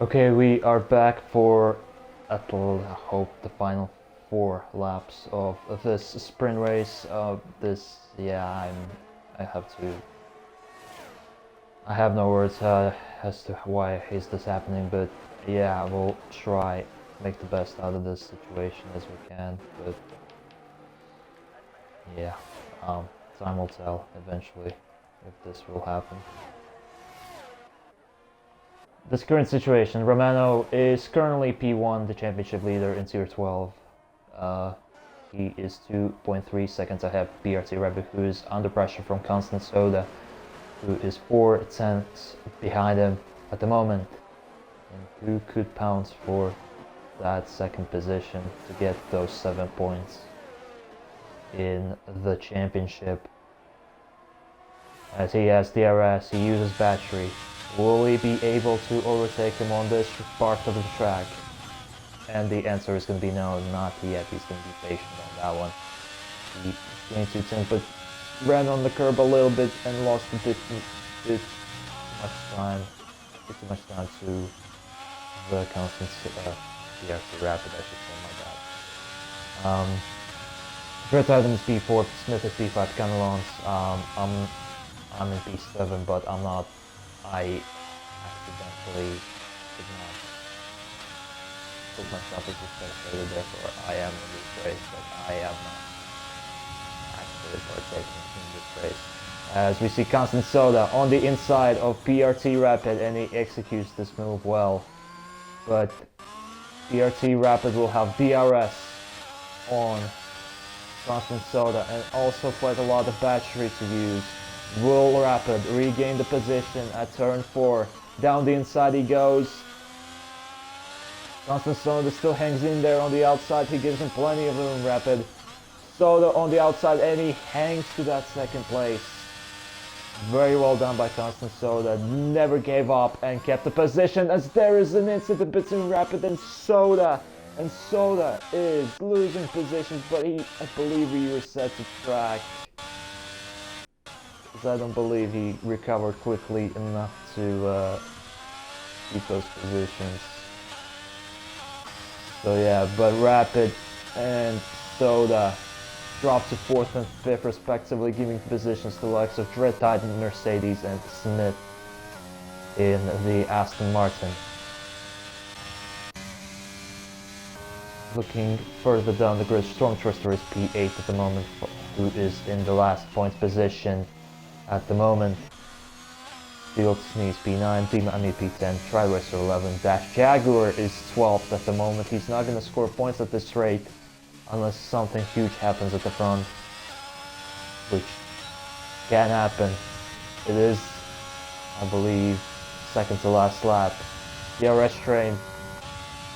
Okay, we are back for I hope the final 4 laps of this sprint race. I have to. I have no words as to why is this happening, but yeah, we'll try make the best out of this situation as we can. But yeah, time will tell eventually if this will happen. This current situation, Romano is currently P1, the championship leader in Tier 12. He is 2.3 seconds ahead of PRT Rebbe, who is under pressure from Constant Soda, who is 4 tenths behind him at the moment, and who could pounce for that second position to get those 7 points in the championship. As he has DRS, he uses battery. Will he be able to overtake him on this part of the track? And the answer is going to be no, not yet. He's going to be patient on that one. He's going to think, but ran on the curb a little bit and lost a bit too much time to the constant PRC Rapid, I should say, my bad. Brett Adams P4, Smith is P5, Camelons. I'm in P7, but I'm not. I accidentally did not put myself as a spectator, therefore I am in this race, but I am not actually partaking in this race. As we see Constant Soda on the inside of PRT Rapid, and he executes this move well. But PRT Rapid will have DRS on Constant Soda and also quite a lot of battery to use. Will Rapid regain the position at turn 4? Down the inside he goes. Constant Soda still hangs in there on the outside. He gives him plenty of room, Rapid. Soda on the outside, and he hangs to that second place. Very well done by Constant Soda. Never gave up and kept the position, as there is an incident between Rapid and Soda. And Soda is losing position, but I believe he reset the track. I don't believe he recovered quickly enough to keep those positions. So yeah, but Rapid and Soda dropped to 4th and 5th respectively, giving positions to the likes of Dread Titan, Mercedes and Smith in the Aston Martin. Looking further down the grid, Storm Twister is P8 at the moment, who is in the last point position. At the moment, Field Sneeze P9, Team Ami P10, Tri-Racer 11, Dash Jaguar is 12th at the moment. He's not going to score points at this rate unless something huge happens at the front, which can happen. It is, I believe, second to last lap. The RS train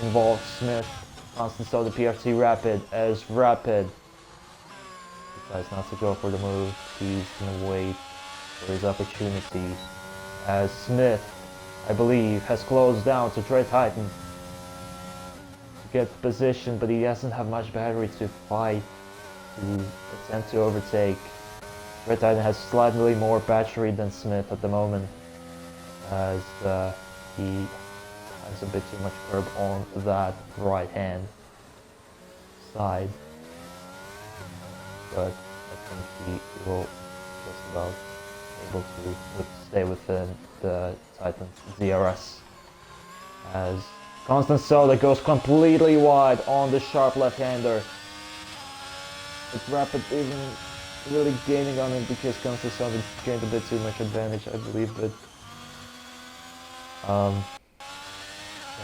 involves Smith, Constant Soda, PRT Rapid, as Rapid decides not to go for the move. He's going to wait for his opportunity, as Smith, I believe, has closed down to Dread Titan to get position, but he doesn't have much battery to fight, to attempt to overtake. Dread Titan has slightly more battery than Smith at the moment, as he has a bit too much curb on that right hand side, but I think he will just about able to stay within the Titan's DRS, as Constant Soda goes completely wide on the sharp left-hander. It's Rapid even really gaining on him because Constant Soda gained a bit too much advantage, I believe, but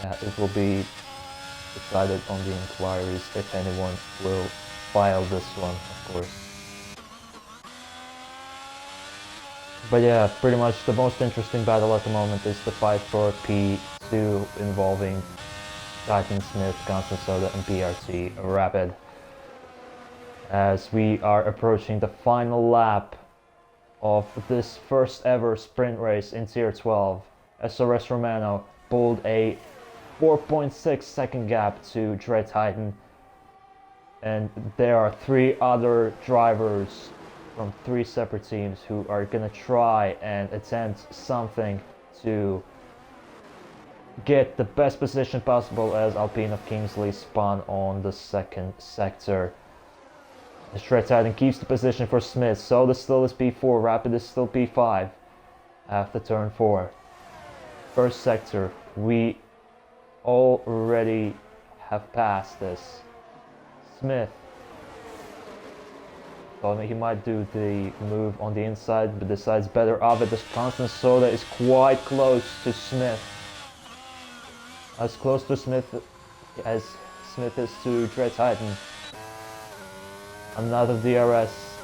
yeah, it will be decided on the inquiries if anyone will file this one, of course. But yeah, pretty much the most interesting battle at the moment is the fight for P2 involving Titan Smith, Constant Soda and PRT Rapid. As we are approaching the final lap of this first ever sprint race in Tier 12, SRS Romano pulled a 4.6 second gap to Dread Titan, and there are 3 other drivers from 3 separate teams who are gonna try and attempt something to get the best position possible as Alpine of Kingsley spawn on the second sector. The Shred Titan keeps the position for Smith, so the still is P4, Rapid is still P5 after turn 4. First sector, we already have passed this. Smith, thought he might do the move on the inside, but decides better of it. This Constant Soda is quite close to Smith. As close to Smith as Smith is to Dread Titan. Another DRS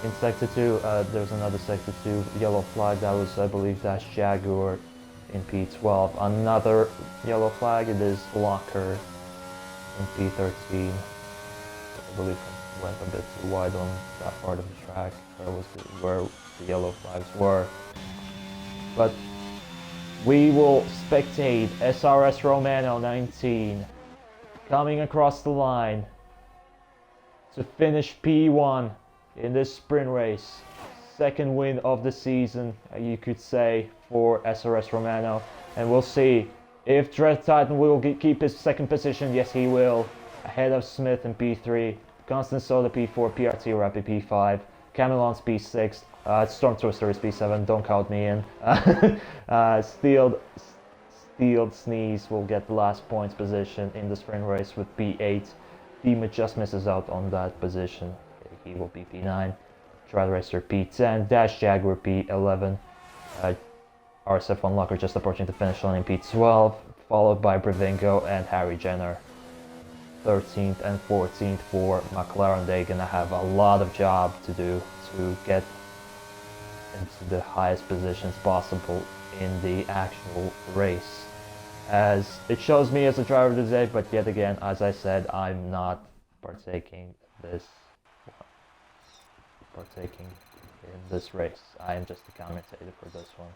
in Sector 2. There's another Sector 2 yellow flag. That was, I believe, Dash Jaguar in P12. Another yellow flag. It is Locker in P13. I believe I went a bit too wide on that part of the track where the yellow flags were. But we will spectate SRS Romano 19 coming across the line to finish P1 in this sprint race. Second win of the season, you could say, for SRS Romano. And we'll see if Dread Titan will keep his second position. Yes, he will. Ahead of Smith in P3, Constant Soda P4, PRT Rapid P5, Camelon's P6, Storm Twister is P7, don't count me in. Steeled Sneeze will get the last points position in the sprint race with P8. Demon just misses out on that position. He will be P9. Trial Racer P10. Dash Jaguar P11. RSF1 Locker just approaching the finish line in P12. Followed by Brevingo and Harry Jenner. 13th and 14th for McLaren. They're gonna have a lot of job to do to get into the highest positions possible in the actual race. As it shows me as a driver today, but yet again, as I said, I'm not partaking in this race. I am just a commentator for this one.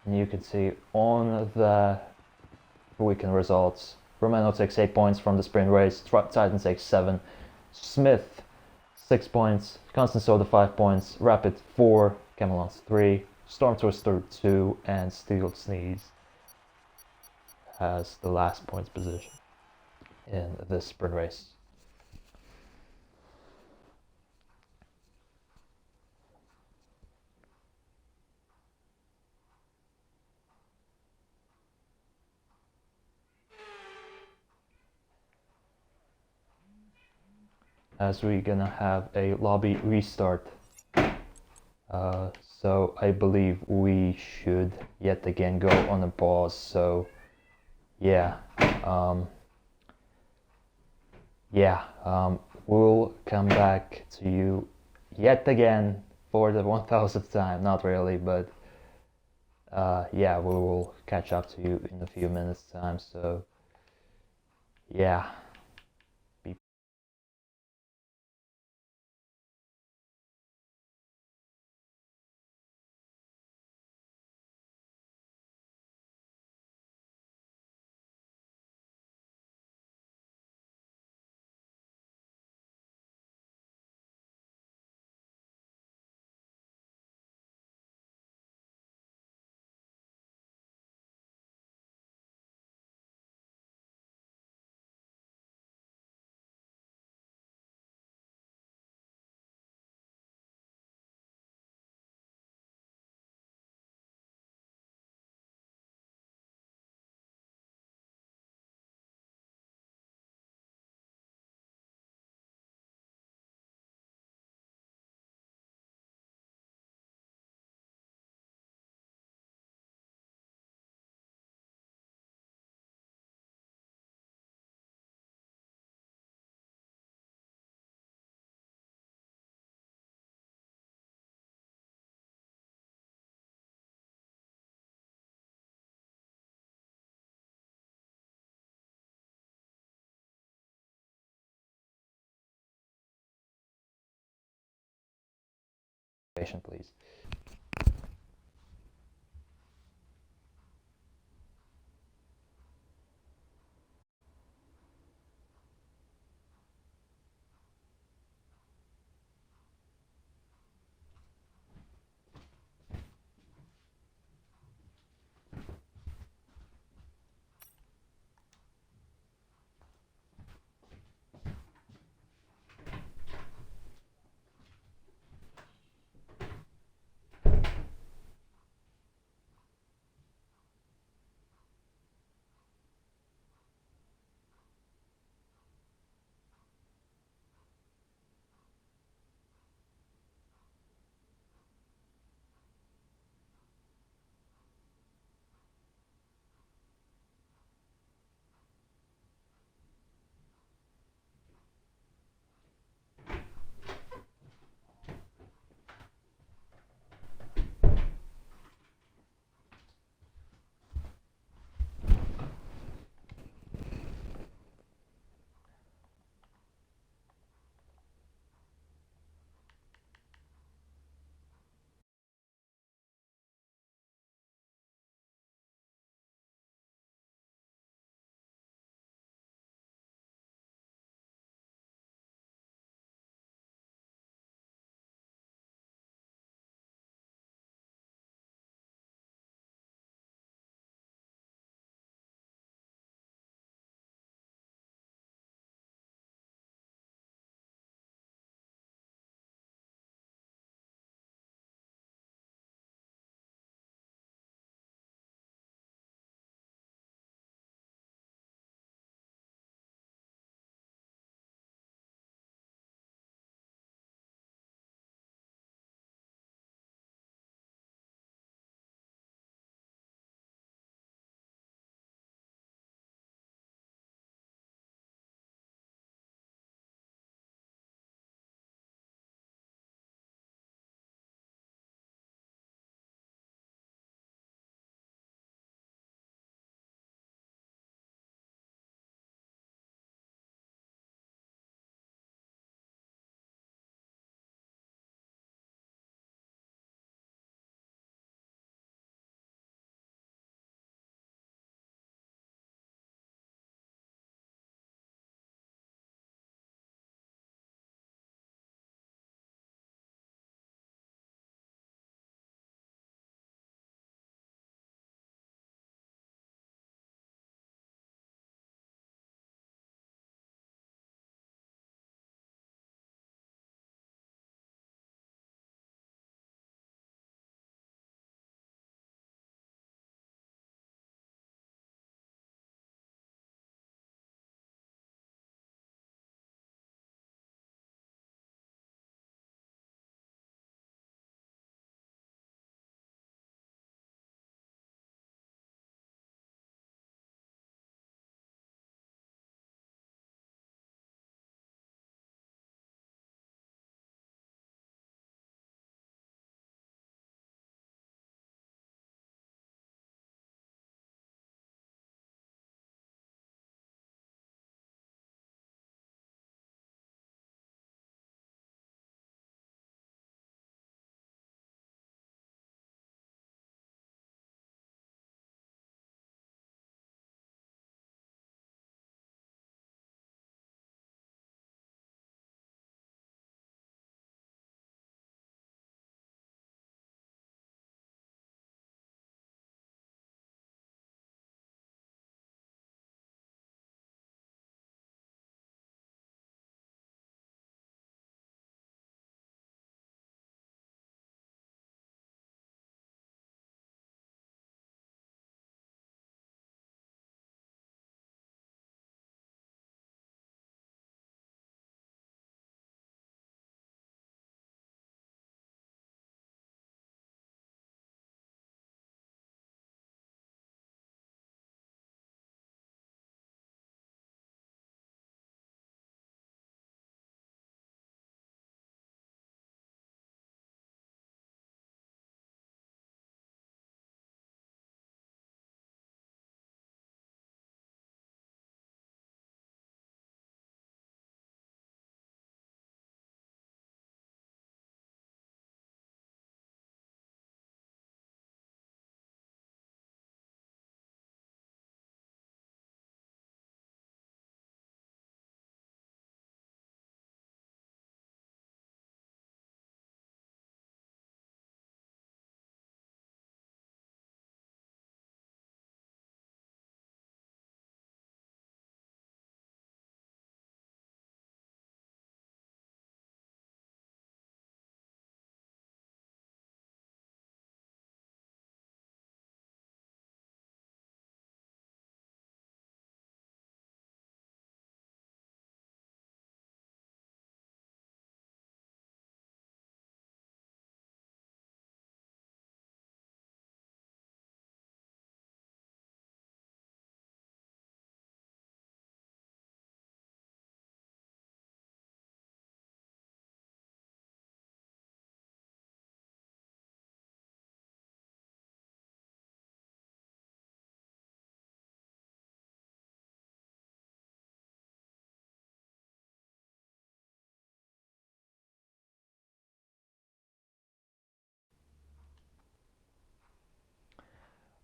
And you can see on the weekend results, Romano takes 8 points from the sprint race, Titan takes 7, Smith 6 points, Constant Soda 5 points, Rapid 4, Camelon's 3, Storm Twister 2, and Steel Sneeze has the last points position in this sprint race. As we're gonna have a lobby restart. So I believe we should yet again go on a pause. So yeah, we'll come back to you yet again for the 1000th time. Not really, but yeah, we will catch up to you in a few minutes time. So yeah. Please.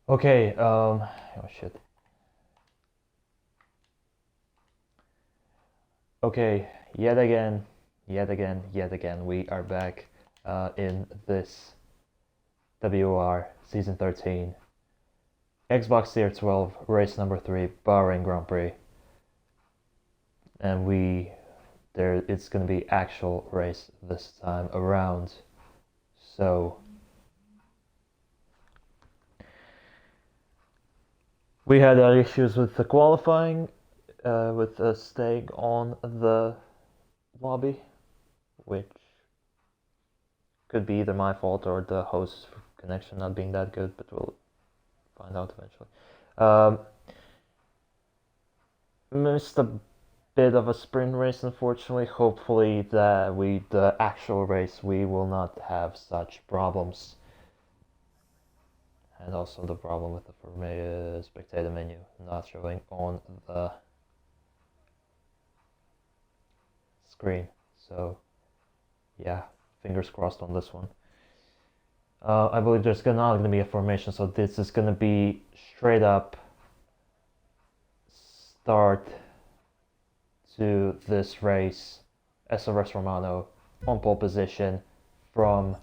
Okay, oh shit. Okay, yet again, we are back in this WOR Season 13. Xbox Tier 12, race number 3, Bahrain Grand Prix. And it's gonna be actual race this time around. So we had issues with the qualifying, with staying on the lobby, which could be either my fault or the host connection not being that good, but we'll find out eventually. Missed a bit of a sprint race, unfortunately. Hopefully the actual race we will not have such problems. And also the problem with the spectator menu not showing on the screen. So yeah, fingers crossed on this one. I believe there's not going to be a formation, so this is going to be straight up start to this race. SRS Romano on pole position from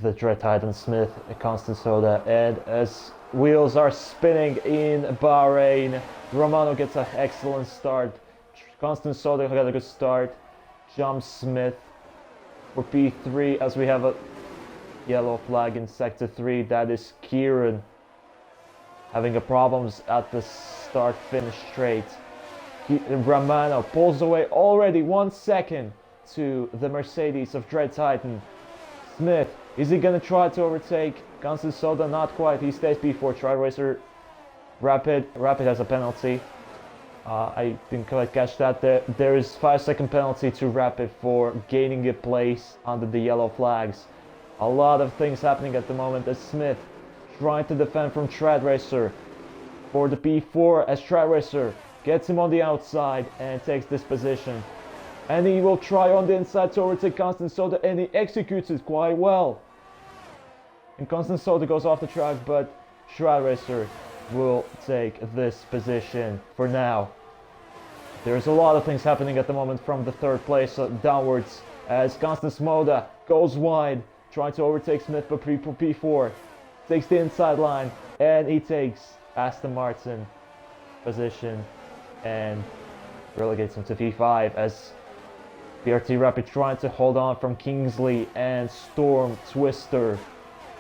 the Dread Titan Smith, Constant Soda, and as wheels are spinning in Bahrain, Romano gets an excellent start. Constant Soda got a good start. Jumps Smith for P3 as we have a yellow flag in sector 3. That is Kieran having a problems at the start finish straight. Romano pulls away already 1 second to the Mercedes of Dread Titan. Smith, is he gonna try to overtake Constant Soda? Not quite. He stays P4. Tri Racer Rapid has a penalty. I didn't quite catch that. There is 5-second penalty to Rapid for gaining a place under the yellow flags. A lot of things happening at the moment as Smith trying to defend from Trad Racer for the P4 as Trad Racer gets him on the outside and takes this position. And he will try on the inside to overtake Constant Soda, and he executes it quite well. And Constant Soda goes off the track, but Trad Racer will take this position for now. There's a lot of things happening at the moment from the third place downwards as Constant Soda goes wide, trying to overtake Smith, but P4 takes the inside line, and he takes Aston Martin position and relegates him to P5 as BRT Rapid trying to hold on from Kingsley and Storm Twister,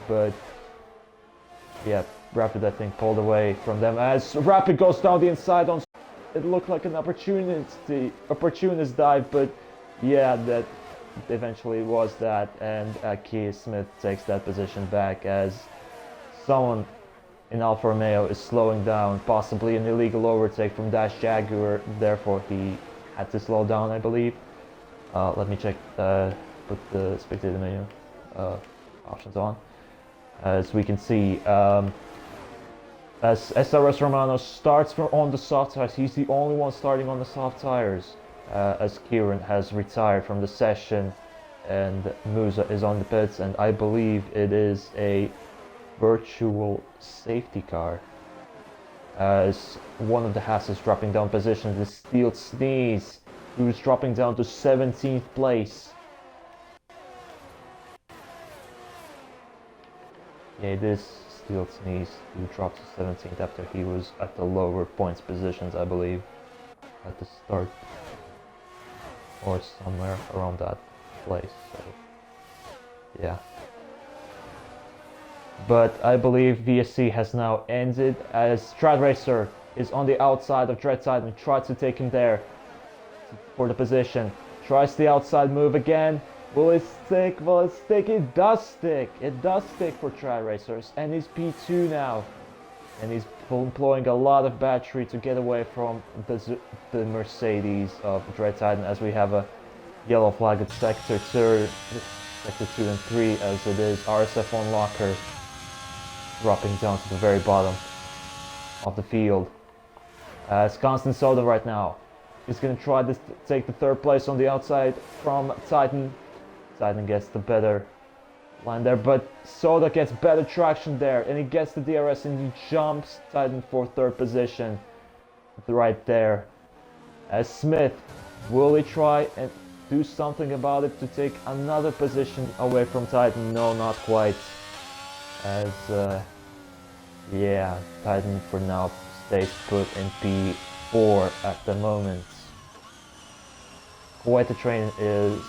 but yeah, Rapid I think pulled away from them as Rapid goes down the inside on. It looked like an opportunist dive, but yeah, that eventually was that, and Keith Smith takes that position back as someone in Alfa Romeo is slowing down, possibly an illegal overtake from Dash Jaguar, therefore he had to slow down, I believe. Let me check, put the spectator menu options on. As we can see, as SRS Romano starts on the soft tires, he's the only one starting on the soft tires, as Kieran has retired from the session and Musa is on the pits, and I believe it is a virtual safety car. As one of the Hasses dropping down positions, the Steel Sneeze, who's dropping down to 17th place. Yeah, it is Steel Sneeze who drops to 17th after he was at the lower points positions, I believe, at the start, or somewhere around that place, so yeah. But I believe VSC has now ended as Trad Racer is on the outside of Dread Titan, tries to take him there for the position, tries the outside move again. Will it stick? Will it stick? It does stick. It does stick for Trad Racers, and he's P2 now, and he's employing a lot of battery to get away from the Mercedes of Dread Titan, as we have a yellow flag at sector 2 and 3, as it is RSF on locker dropping down to the very bottom of the field. It's Constant Soda right now. He's going to try to take the third place on the outside from Titan. Titan gets the better line there, but Soda gets better traction there, and he gets the DRS and he jumps Titan for third position right there. As Smith, will he try and do something about it to take another position away from Titan? No, not quite. As yeah, Titan for now stays put in P4 at the moment. Quite the train is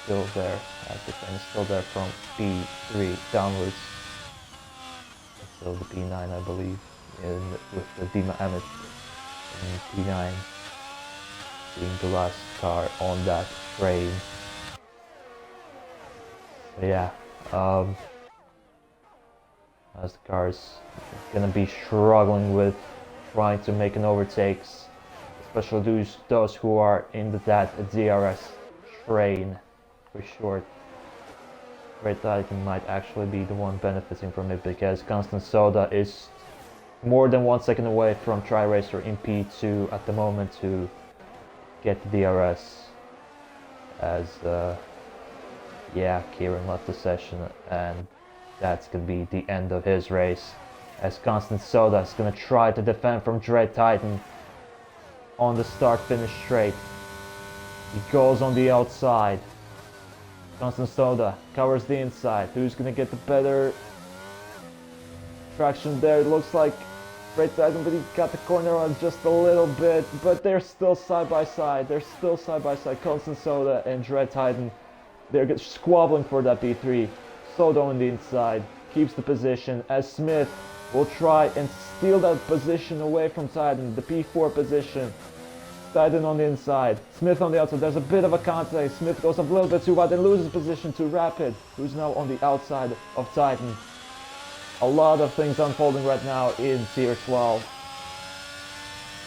still there. The train is still there from P3 downwards until the P9, I believe, with the Dima Emmett in P9 being the last car on that train. So yeah, as the car's gonna be struggling with trying to make an overtakes, especially those who are in that DRS train for short. Red Titan might actually be the one benefiting from it, because Constant Soda is more than 1 second away from Tri-Racer in P2 at the moment to get the DRS, as yeah, Kieran left the session, and that's gonna be the end of his race, as Constant Soda is gonna try to defend from Dread Titan on the start-finish straight. He goes on the outside. Constant Soda covers the inside. Who's gonna get the better traction there? It looks like Dread Titan, but he got the corner on just a little bit, but they're still side by side. Constant Soda and Dread Titan, they're squabbling for that P3. Soda on the inside keeps the position, as Smith will try and steal that position away from Titan, the P4 position. Titan on the inside, Smith on the outside. There's a bit of a contact. Smith goes up a little bit too wide and loses position to Rapid, who's now on the outside of Titan. A lot of things unfolding right now in Tier 12.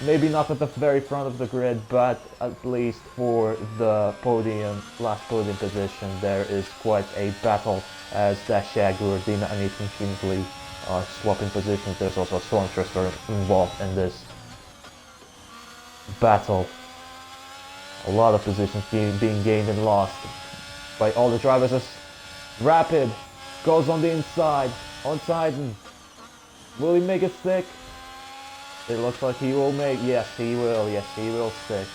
Maybe not at the very front of the grid, but at least for the podium, last podium position, there is quite a battle, as Dash Jaguar, Dima and Kingsley are swapping positions. There's also a Storm Twister involved in this battle. A lot of positions being gained and lost by all the drivers, as Rapid goes on the inside on Titan. Will he make it stick? It looks like he will make, yes he will stick.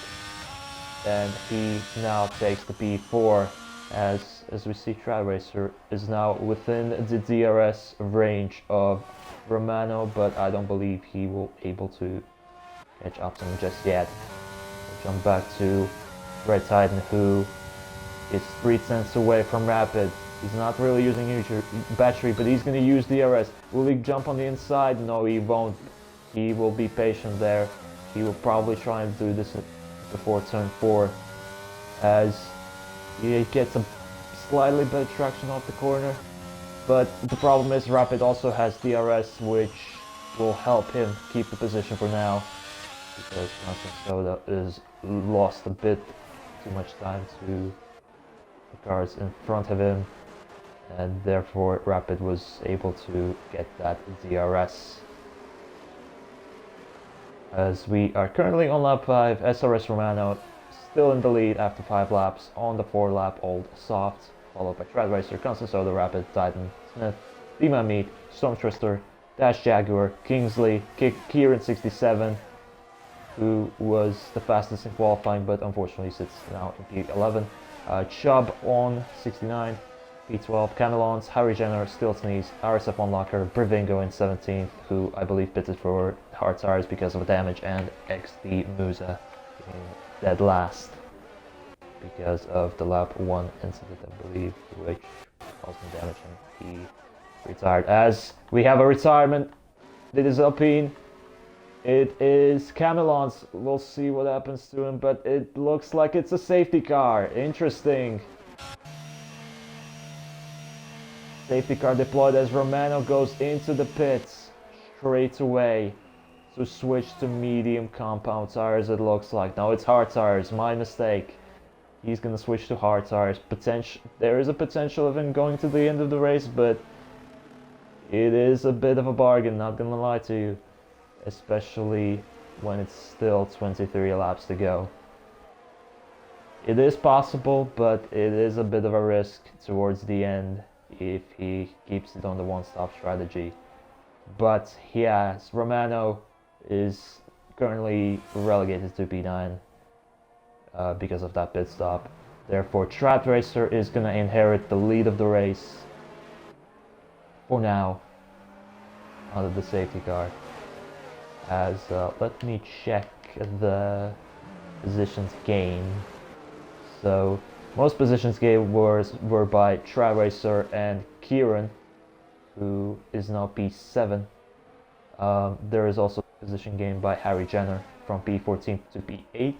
And he now takes the P4, as we see Tri-Racer is now within the DRS range of Romano, but I don't believe he will be able to catch up to him just yet. We'll jump back to Red Titan, who is 3/10 away from Rapid. He's not really using huge battery, but he's going to use DRS. Will he jump on the inside? No, he won't. He will be patient there. He will probably try and do this before turn 4, as he gets a slightly better traction off the corner. But the problem is Rapid also has DRS, which will help him keep the position for now, because Constant Soda is lost a bit too much time to the cars in front of him, and therefore Rapid was able to get that DRS. As we are currently on lap 5, SRS Romano still in the lead after 5 laps on the 4-lap old soft, followed by Tri-Racer, Constant Soda, Rapid, Titan, Smith, Dima Meat, Storm Twister, Dash Jaguar, Kingsley, Kieran 67, who was the fastest in qualifying but unfortunately sits now in P11, Chubb on 69, P12, Camelons, Harry Jenner, Still Sneeze, RSF Unlocker, Brivingo in 17th, who I believe pitted for hard tires because of damage, and XD Musa in dead last because of the lap 1 incident, I believe, which caused him damage, and he retired. As we have a retirement, it is Alpine. It is Camelons. We'll see what happens to him, but it looks like it's a safety car. Interesting. Safety car deployed as Romano goes into the pits straight away to switch to medium compound tires, it looks like. No, it's hard tires, my mistake. He's gonna switch to hard tires. There is a potential of him going to the end of the race, but it is a bit of a bargain, not gonna lie to you. Especially when it's still 23 laps to go. It is possible, but it is a bit of a risk towards the end if he keeps it on the one-stop strategy. But yes, Romano is currently relegated to P9 because of that pit stop. Therefore, Trap Racer is going to inherit the lead of the race for now under the safety car. As let me check the positions gained. So most positions gained were by Trap Racer and Kieran, who is now P7. There is also position gained by Harry Jenner from P14 to P8.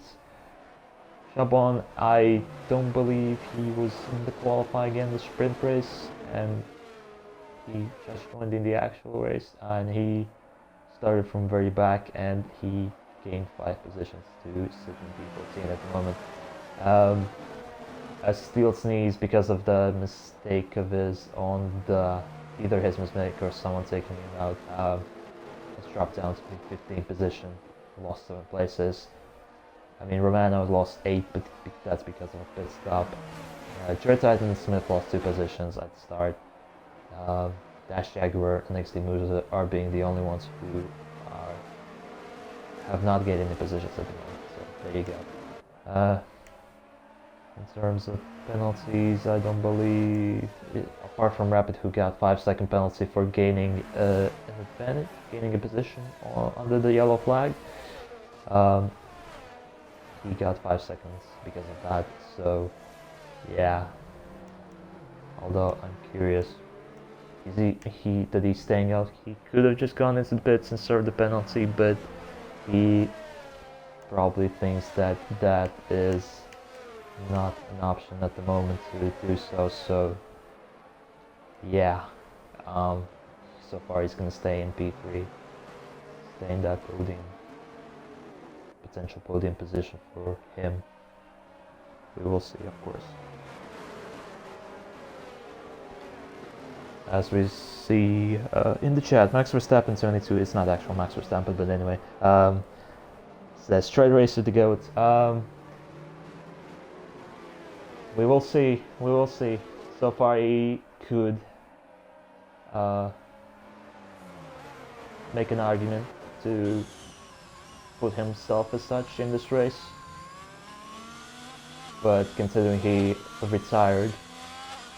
Chabon, I don't believe he was in the qualifying in the sprint race, and he just joined in the actual race, and he started from very back, and he gained 5 positions to sit in P14 at the moment. A steel sneeze because of the mistake of his on the either his mistake or someone taking him out. Has dropped down to P15 position, lost 7 places. I mean, Romano lost 8, but that's because of a pit stop. Jared Titan and Smith lost 2 positions at the start. Dash Jaguar and XD Musa are being the only ones who have not gained any positions at the moment. So there you go. In terms of penalties, I don't believe, apart from Rapid, who got 5-second penalty for gaining an advantage, gaining a position under the yellow flag. He got 5 seconds because of that, so yeah. Although I'm curious, did he staying out? He could have just gone into bits and served the penalty, but he probably thinks that that is not an option at the moment to do so. So yeah, so far he's gonna stay in P3, stay in that potential podium position for him. We will see, of course. As we see in the chat, Max Verstappen 72, it's not actual Max Verstappen, but anyway, says Trade Racer the GOAT. We will see. So far he could make an argument to put himself as such in this race, but considering he retired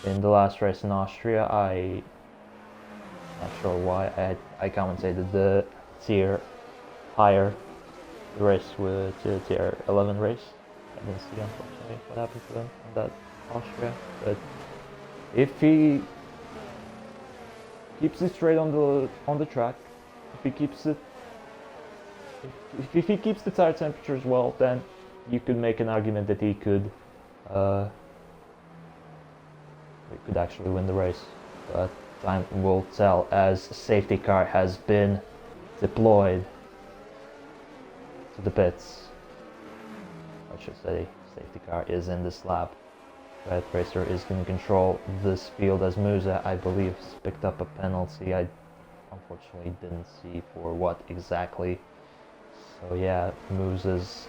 in the last race in Austria, I'm not sure why I commentated the tier higher race with the tier 11 race. I didn't see, unfortunately, what happened to him in that Austria, but if he keeps it straight on the track, if he keeps the tire temperatures well, then you could make an argument that he could actually win the race. But time will tell, as safety car has been deployed to the pits. I should say safety car is in this lap. Red Racer is going to control this field, as Musa, I believe, picked up a penalty. I unfortunately didn't see for what exactly. So yeah, Musa's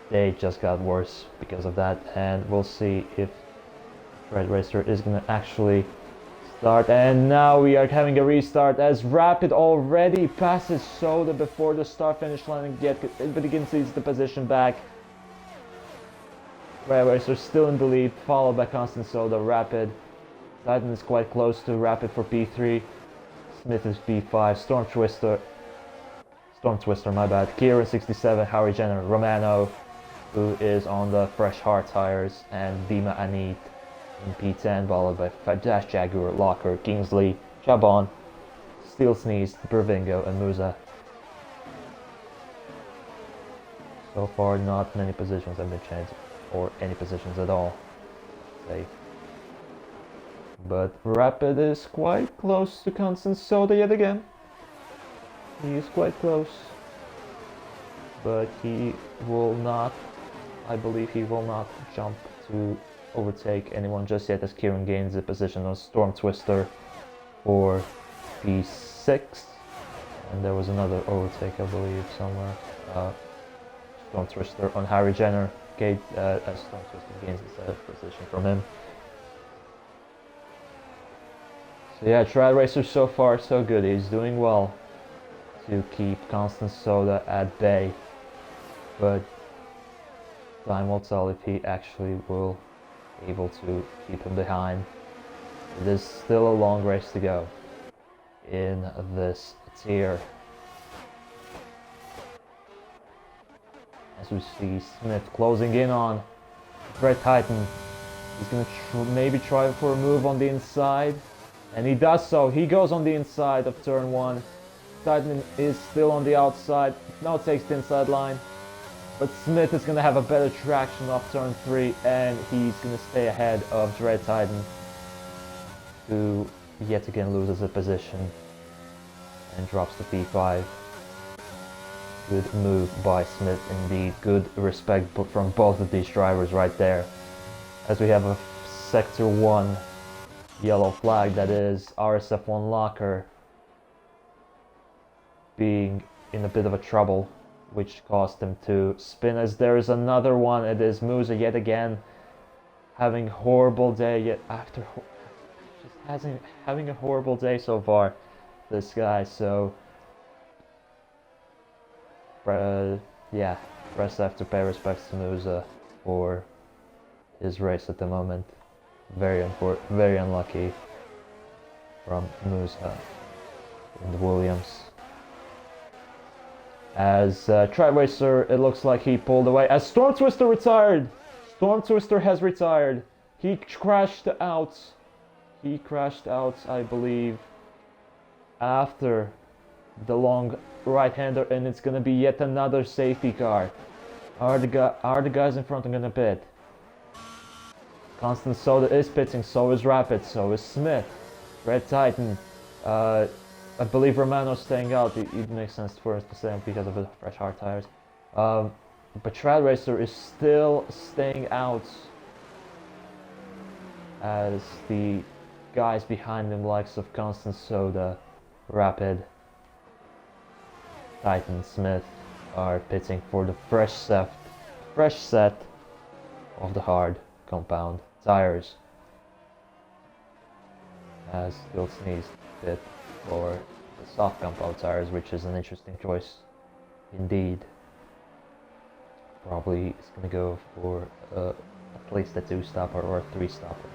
day just got worse because of that, and we'll see if Red Racer is going to actually start. And now we are having a restart, as Rapid already passes Soda before the start-finish line, but he can seize the position back. Red Racer still in the lead, followed by Constant Soda. Rapid Titan is quite close to Rapid for P3. Smith is P5. Storm Twister, my bad. Kieran 67, Harry Jenner, Romano, who is on the fresh hard tires, and Dima Anit in P10, followed by Dash Jaguar, Locker, Kingsley, Chabon, Steel Sneeze, Bervingo, and Musa. So far, not many positions have been changed, or any positions at all, say. But Rapid is quite close to Constant Soda yet again. He is quite close, but he will not, I believe he will not jump to overtake anyone just yet, as Kieran gains the position on Storm Twister for P6. And there was another overtake, I believe, somewhere. Storm Twister on Harry Jenner as Storm Twister gains a position from him. So yeah, Trad Racer so far so good. He's doing well to keep Constant Soda at bay, but time will tell if he actually will be able to keep him behind. It is still a long race to go in this tier. As we see Smith closing in on Red Titan. He's gonna maybe try for a move on the inside, and he does so. He goes on the inside of turn 1. Titan is still on the outside, now takes the inside line, but Smith is gonna have a better traction off turn 3, and he's gonna stay ahead of Dread Titan, who yet again loses a position and drops to P5. Good move by Smith indeed. Good respect from both of these drivers right there. As we have a Sector 1 yellow flag, that is RSF1 Locker being in a bit of a trouble, which caused him to spin. As there is another one, it is Musa yet again having a horrible day yet after just having a horrible day so far, this guy. So yeah, rest have to pay respects to Musa for his race at the moment. Very unlucky from Musa in the Williams. As Trad Racer, it looks like he pulled away. As Storm Twister retired! Storm Twister has retired. He crashed out. He crashed out, I believe, after the long right-hander, and it's gonna be yet another safety car. Are the guys in front gonna pit? Constant Soda is pitting, so is Rapid, so is Smith. Red Titan, I believe Romano's staying out. It makes sense for us to stay out because of the fresh hard tires. But Trad Racer is still staying out, as the guys behind him, likes of Constant Soda, Rapid, Titan, Smith, are pitting for the fresh set of the hard compound tires. As Still Sneeze pit for the soft compound tires, which is an interesting choice indeed. Probably it's gonna go for at least a 2-stopper or a 3-stopper,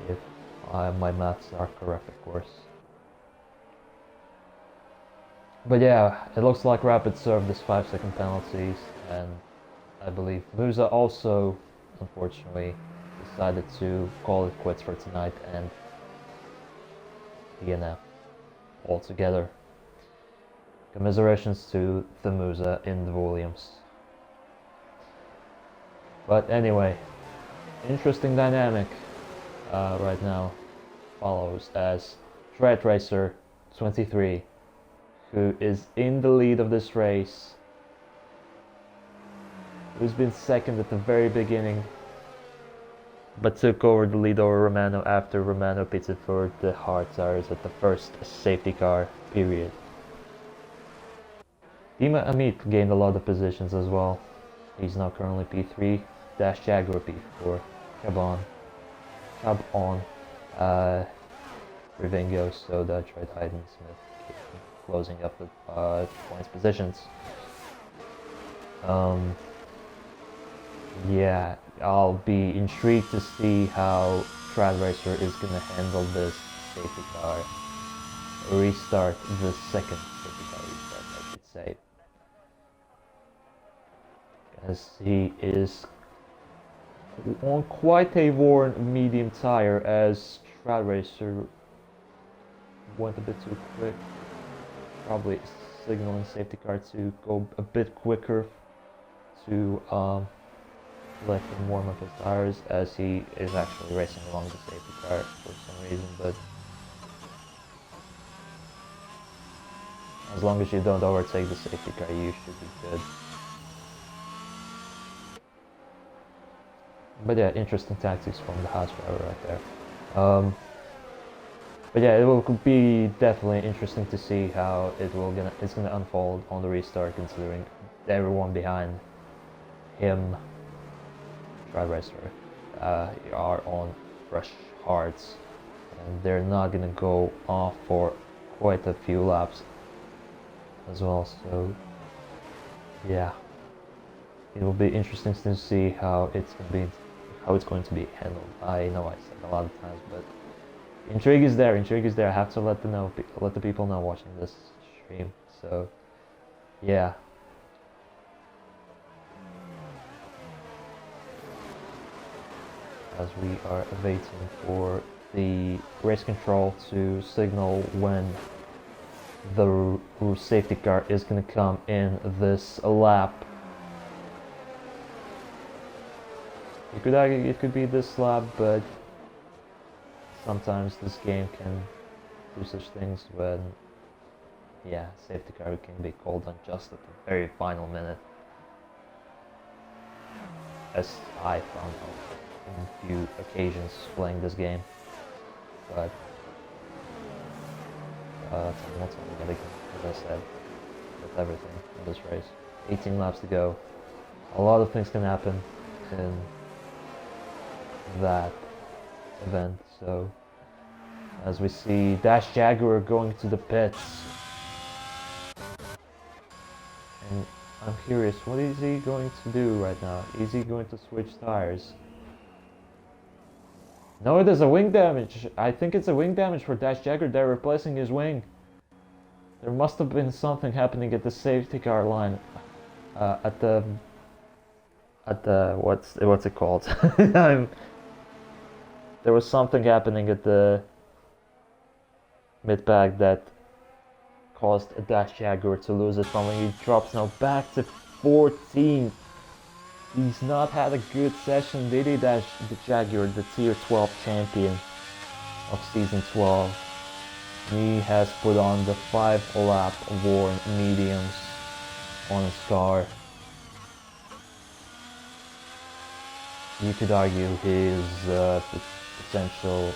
if my maths are correct, of course. But yeah, it looks like Rapid served this 5-second penalties, and I believe Musa also, unfortunately, decided to call it quits for tonight and DNF altogether. Commiserations to the Musa in the Williams. But anyway, interesting dynamic right now follows, as Trad Racer 23, who is in the lead of this race, who's been second at the very beginning, but took over the lead over Romano after Romano pitted for the hard tires at the first safety car period. Dima Amit gained a lot of positions as well. He's now currently P3, Dash Jaguar P4, Cab on, Rivingo, Soda, Trade Hayden, Smith, closing up the points positions. Yeah, I'll be intrigued to see how Trad Racer is going to handle this safety car restart, the second safety car restart, I should say. As he is on quite a worn medium tire, as Trad Racer went a bit too quick. Probably signaling safety car to go a bit quicker to let him warm up his tires, as he is actually racing along the safety car for some reason. But as long as you don't overtake the safety car, you should be good. But yeah, interesting tactics from the Haas driver right there. But yeah, it will be definitely interesting to see how it's gonna unfold on the restart, considering everyone behind him, Tribe Racer, are on fresh hearts, and they're not gonna go off for quite a few laps as well. So yeah, it will be interesting to see how it's going to be handled. I know I said a lot of times, but intrigue is there. Intrigue is there. I have to let the people know watching this stream. So yeah. As we are waiting for the race control to signal when the safety car is going to come in this lap. You could argue it could be this lap, but sometimes this game can do such things when, yeah, safety car can be called on just at the very final minute, as I found out in a few occasions playing this game. But that's only gonna get, as I said, with everything in this race. 18 laps to go. A lot of things can happen in that event. So as we see Dash Jaguar going to the pits, and I'm curious, what is he going to do right now? Is he going to switch tires? No, there's a wing damage. I think it's a wing damage for Dash Jaguar. They're replacing his wing. There must have been something happening at the safety car line, at the what's it called? There was something happening at the mid-pack that caused a Dash Jaguar to lose it from when he drops now back to 14th. He's not had a good session, did he, the Jaguar, the tier 12 champion of season 12. He has put on the 5-lap WOR mediums on his car. You could argue his potential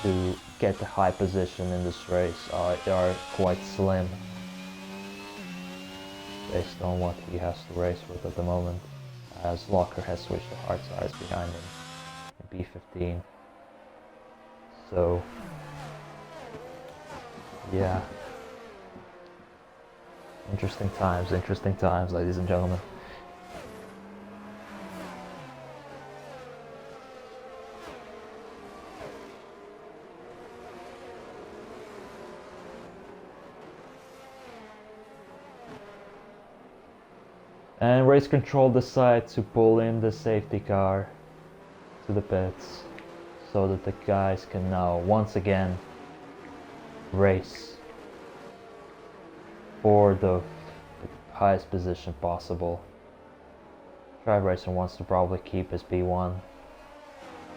to get the high position in this race are quite slim, based on what he has to race with at the moment, as Locker has switched to hard tires behind him in B15. So yeah, interesting times, ladies and gentlemen. And race control decide to pull in the safety car to the pits so that the guys can now once again race for the highest position possible. Tribe Racer wants to probably keep his P1.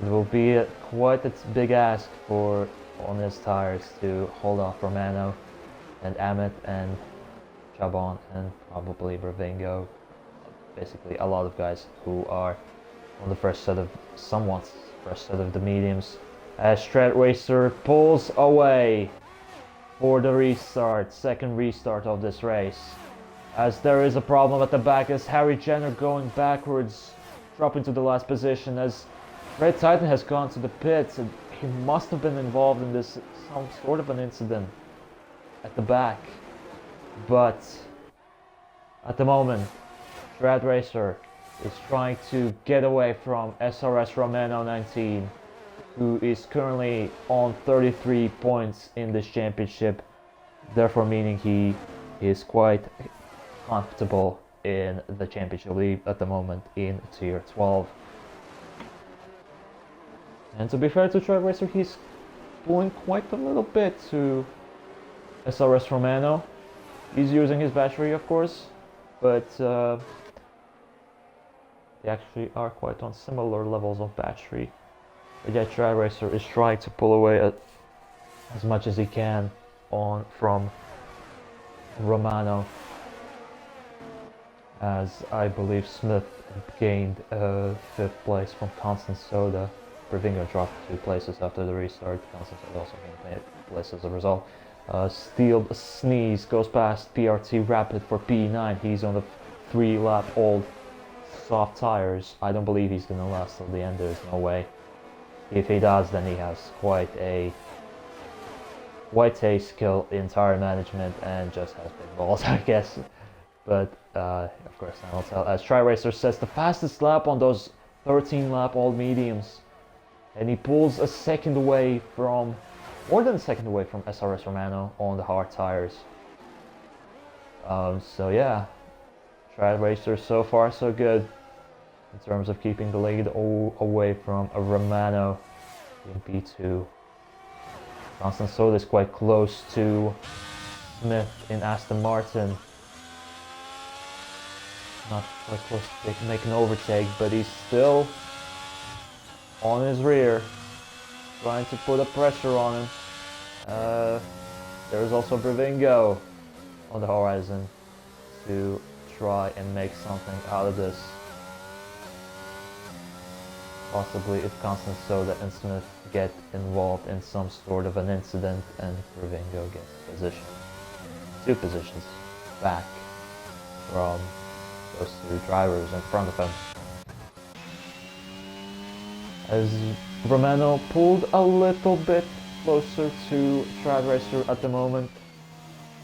It will be quite a big ask for on his tires to hold off Romano and Amit and Chabon and probably Ravingo. Basically a lot of guys who are on the first set of the mediums, as Tribe Racer pulls away for the restart, second restart of this race, as there is a problem at the back as Harry Jenner going backwards, dropping to the last position, as Red Titan has gone to the pits, and he must have been involved in this, some sort of an incident at the back. But at the moment, Tribe Racer is trying to get away from SRS Romano 19, who is currently on 33 points in this championship, therefore meaning he is quite comfortable in the championship lead at the moment in tier 12. And to be fair to Tribe Racer, he's pulling quite a little bit to SRS Romano. He's using his battery, of course, but they actually are quite on similar levels of battery. But yeah, Tribe Racer is trying to pull away as much as he can from Romano, as I believe Smith gained 5th place from Constant Soda. Ravingo dropped 2 places after the restart. Constant Soda also gained 8th place as a result. Steel Sneeze goes past PRT Rapid for P9. He's on the 3-lap old soft tires, I don't believe he's gonna last till the end. There's no way. If he does, then he has quite a skill in tire management and just has big balls, I guess. But of course, I will tell. As Tri-Racer says, the fastest lap on those 13 lap all mediums, and he pulls a second away from, more than a second away from SRS Romano on the hard tires. So yeah, Tri-Racer so far so good in terms of keeping the lead away from a Romano in P2. Constant Soda is quite close to Smith in Aston Martin. Not quite close to make an overtake, but he's still on his rear, trying to put a pressure on him. There's also Brevingo on the horizon to try and make something out of this. Possibly if Constant Soda and Smith get involved in some sort of an incident and Brevingo gets position. 2 positions back from those 2 drivers in front of him. As Romano pulled a little bit closer to Tri-Racer at the moment.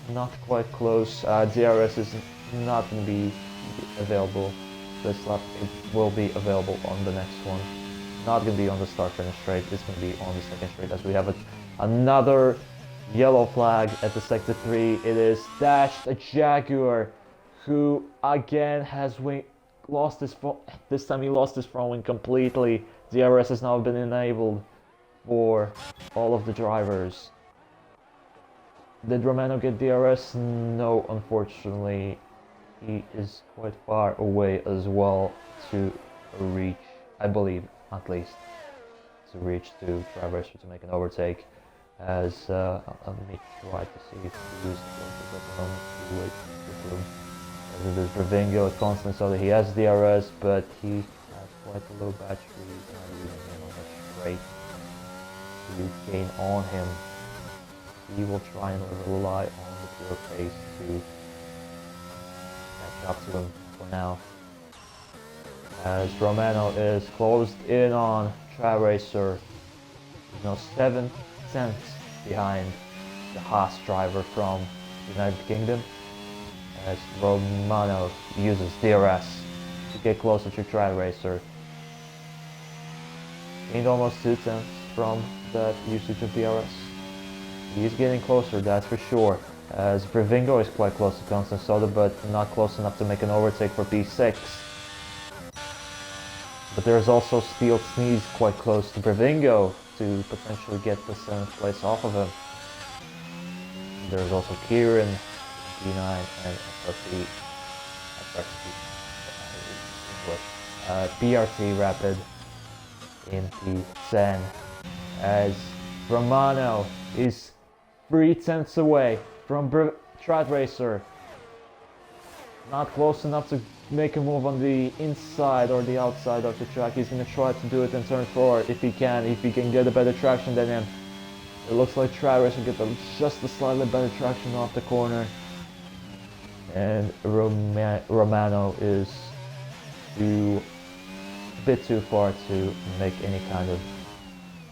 Not quite close. DRS is not going to be available this lap. It will be available on the next one. Not going to be on the start-finish straight. It's going to be on the second straight, as we have another yellow flag at the sector 3. It is Dashed a Jaguar, who again has lost his this time he lost his front wing completely. DRS has now been enabled for all of the drivers. Did Romano get DRS? No, unfortunately. He is quite far away as well to reach, I believe, at least, to reach to Tri-Racer to make an overtake. As let me try to see if he used the wait for him. As it is Brevingo at Constant Soda, he has DRS, but he has quite a low battery. He's not using him on the straight to gain on him. He will try and rely on the pure pace to catch up to him for now. As Romano is closed in on Tri-Racer, he's now 7 tenths behind the Haas driver from the United Kingdom. As Romano uses DRS to get closer to Tri-Racer. Gained almost 2 tenths from that usage of DRS. He's getting closer, that's for sure. As Brevingo is quite close to Constant Soda, but not close enough to make an overtake for P6. But there's also Steel Sneeze quite close to Brevingo to potentially get the 7th place off of him. There's also Kieran, P9, and PRT Rapid in P10. As Romano is 3 tenths away from Tri-Racer. Not close enough to make a move on the inside or the outside of the track. He's going to try to do it in turn 4 if he can get a better traction than him. It looks like Tri-Racer gets just a slightly better traction off the corner. And Romano is a bit too far to make any kind of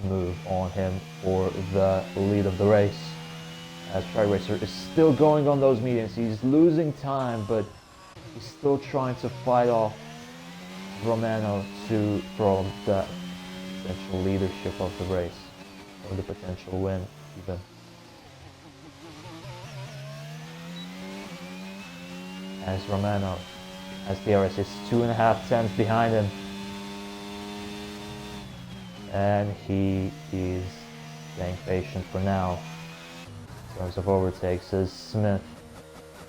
move on him for the lead of the race. As Tri-Racer is still going on those mediums. He's losing time, but he's still trying to fight off Romano from the potential leadership of the race, or the potential win even. As Romano, as DRS is 2.5 tenths behind him. And he is staying patient for now in terms of overtakes as Smith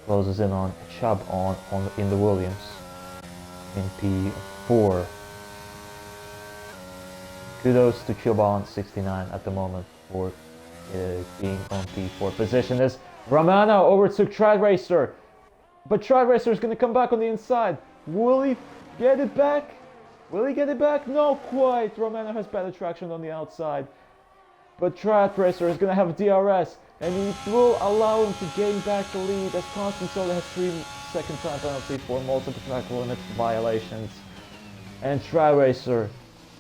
closes in on Chubb in the Williams in P4. Kudos to Chubb on 69 at the moment for being on P4 position as Romano overtook Tri-Racer, but Tri-Racer is going to come back on the inside. Will he get it back? Will he get it back? No, quite. Romano has better traction on the outside. But Tri-Racer is going to have DRS. and it will allow him to gain back the lead as Constant Soda has 3-second time penalty for multiple track limit violations. And Trad Racer,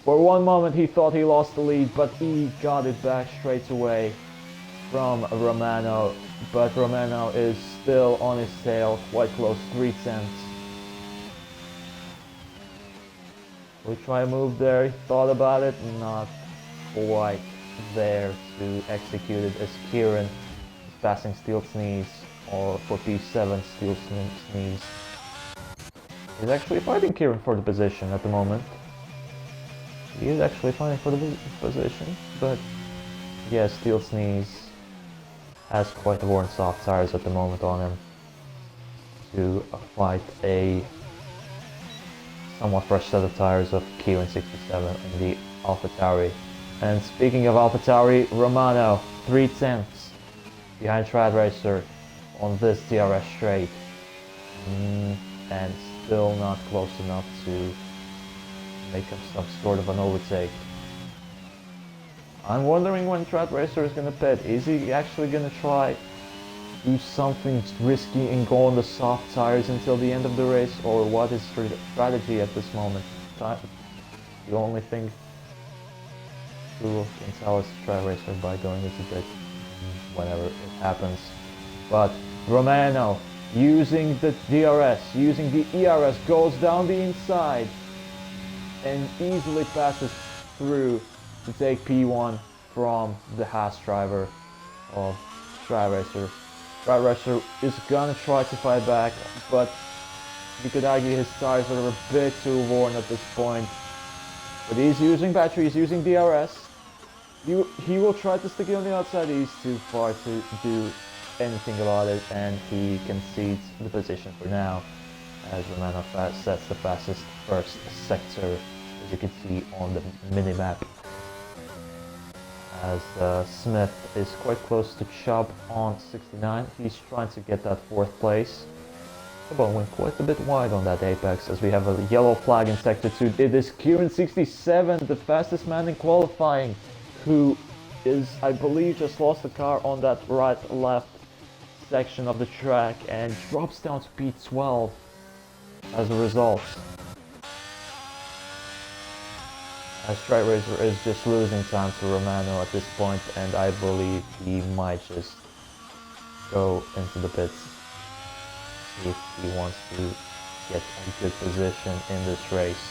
for one moment he thought he lost the lead, but he got it back straight away from Romano. But Romano is still on his tail, quite close, 3/10. We try a move there, he thought about it, not quite there to execute it, as Kieran is passing Steel Sneeze, or for P7 Steel Sneeze. He's actually fighting Kieran for the position at the moment. He is actually fighting for the position, but yeah, Steel Sneeze has quite worn soft tires at the moment on him to fight a somewhat fresh set of tires of Kieran 67 in the AlphaTauri. And speaking of AlphaTauri, Romano 3/10 behind Trad Racer on this DRS straight, and still not close enough to make him some sort of an overtake. I'm wondering when Trad Racer is gonna pit. Is he actually gonna try do something risky and go on the soft tires until the end of the race, or what is strategy at this moment? The only thing Google can tell us Trad Racer by going into pit whenever it happens. But Romano, using the DRS, using the ERS, goes down the inside and easily passes through to take P1 from the Haas driver of Trad Racer. Trad Racer is gonna try to fight back, but you could argue his tires are a bit too worn at this point. But he's using battery, he's using DRS. He will try to stick it on the outside, he's too far to do anything about it, and he concedes the position for now, as Romano sets the fastest first sector, as you can see on the minimap. As Smith is quite close to Chubb on 69, he's trying to get that 4th place. But went quite a bit wide on that apex, as we have a yellow flag in sector 2. It is Kieran 67, the fastest man in qualifying, who is, I believe, just lost the car on that right-left section of the track and drops down to P12 as a result. As Trad Racer is just losing time to Romano at this point, and I believe he might just go into the pits if he wants to get a good position in this race.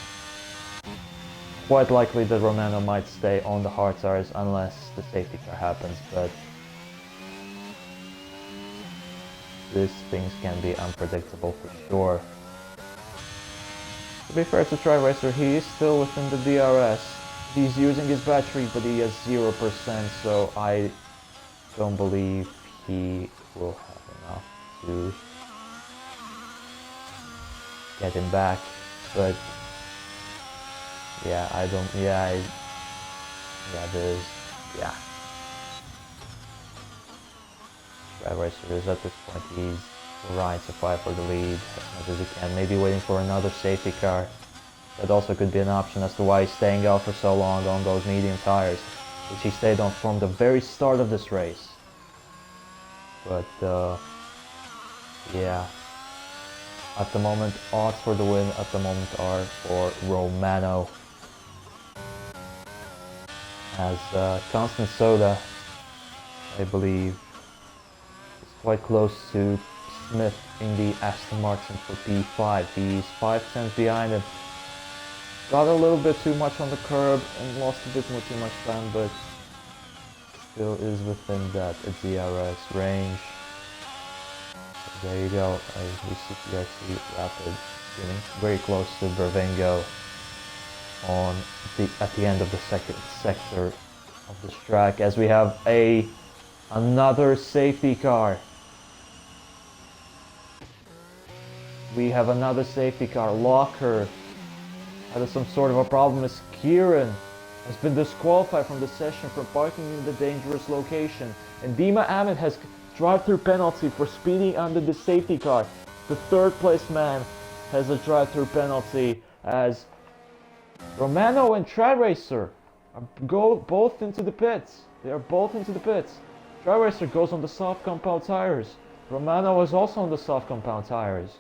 Quite likely that Romano might stay on the hard tires unless the safety car happens, but these things can be unpredictable for sure. To be fair to Trad Racer, he is still within the DRS. He's using his battery, but he has 0%, so I don't believe he will have enough to get him back. But yeah, Trad Racer is at this point, he's trying to fight for the lead as much as he can, maybe waiting for another safety car. That also could be an option as to why he's staying out for so long on those medium tires, which he stayed on from the very start of this race. But yeah, at the moment, odds for the win at the moment are for Romano, as Constant Soda, I believe, is quite close to Smith in the Aston Martin for P5. He's 5 tenths behind him. Got a little bit too much on the curb and lost a bit too much time, but still is within that DRS range. So there you go, as we see PRC Rapid getting very close to Bervingo at the end of the second sector of this track, as we have another safety car. We have another safety car. Locker had some sort of a problem, as Kieran has been disqualified from the session for parking in the dangerous location, and Dima Ahmed has drive-through penalty for speeding under the safety car. The 3rd place man has a drive-through penalty, as Romano and Trad Racer go both into the pits. They are both into the pits. Dry Racer goes on the soft compound tires. Romano is also on the soft compound tires.